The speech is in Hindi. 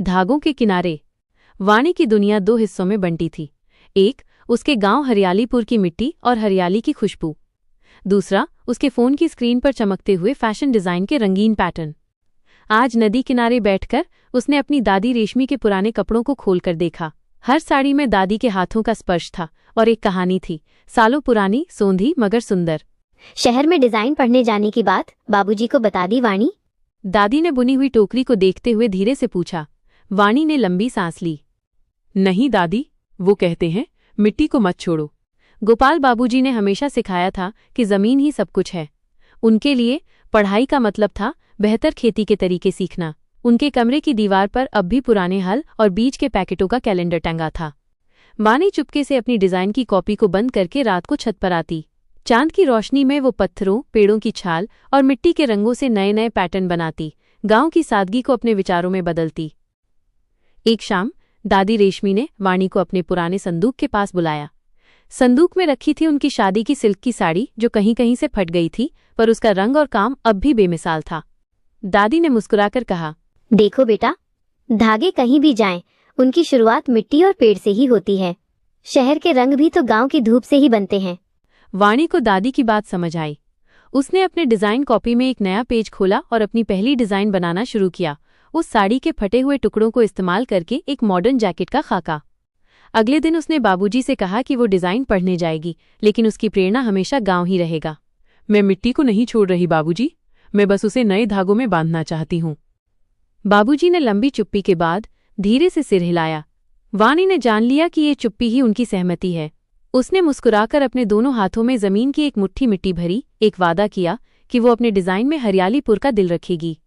धागों के किनारे। वाणी की दुनिया दो हिस्सों में बंटी थी। एक, उसके गांव हरियालीपुर की मिट्टी और हरियाली की खुशबू। दूसरा, उसके फोन की स्क्रीन पर चमकते हुए फैशन डिजाइन के रंगीन पैटर्न। आज नदी किनारे बैठकर उसने अपनी दादी रेशमी के पुराने कपड़ों को खोलकर देखा। हर साड़ी में दादी के हाथों का स्पर्श था और एक कहानी थी, सालों पुरानी, सोंधी मगर सुंदर। शहर में डिजाइन पढ़ने जाने की बात बाबूजी को बता दी वाणी? दादी ने बुनी हुई टोकरी को देखते हुए धीरे से पूछा। वाणी ने लंबी सांस ली। नहीं दादी, वो कहते हैं मिट्टी को मत छोड़ो। गोपाल बाबूजी ने हमेशा सिखाया था कि जमीन ही सब कुछ है। उनके लिए पढ़ाई का मतलब था बेहतर खेती के तरीके सीखना। उनके कमरे की दीवार पर अब भी पुराने हल और बीज के पैकेटों का कैलेंडर टंगा था। वाणी चुपके से अपनी डिजाइन की कॉपी को बंद करके रात को छत पर आती। चांद की रोशनी में वो पत्थरों, पेड़ों की छाल और मिट्टी के रंगों से नए नए पैटर्न बनाती, गांव की सादगी को अपने विचारों में बदलती। एक शाम दादी रेशमी ने वाणी को अपने पुराने संदूक के पास बुलाया। संदूक में रखी थी उनकी शादी की सिल्क की साड़ी, जो कहीं कहीं से फट गई थी, पर उसका रंग और काम अब भी बेमिसाल था। दादी ने मुस्कुराकर कहा, देखो बेटा, धागे कहीं भी जाएं, उनकी शुरुआत मिट्टी और पेड़ से ही होती है। शहर के रंग भी तो गांव की धूप से ही बनते हैं। वाणी को दादी की बात समझ आई। उसने अपने डिजाइन कॉपी में एक नया पेज खोला और अपनी पहली डिजाइन बनाना शुरू किया। उस साड़ी के फटे हुए टुकड़ों को इस्तेमाल करके एक मॉडर्न जैकेट का खाका। अगले दिन उसने बाबूजी से कहा कि वो डिजाइन पढ़ने जाएगी, लेकिन उसकी प्रेरणा हमेशा गांव ही रहेगा। मैं मिट्टी को नहीं छोड़ रही बाबूजी, मैं बस उसे नए धागों में बांधना चाहती हूँ। बाबूजी ने लंबी चुप्पी के बाद धीरे से सिर हिलाया। वाणी ने जान लिया कि ये चुप्पी ही उनकी सहमति है। उसने मुस्कुराकर अपने दोनों हाथों में जमीन की एक मुट्ठी मिट्टी भरी, एक वादा किया कि वो अपने डिजाइन में हरियालीपुर का दिल रखेगी।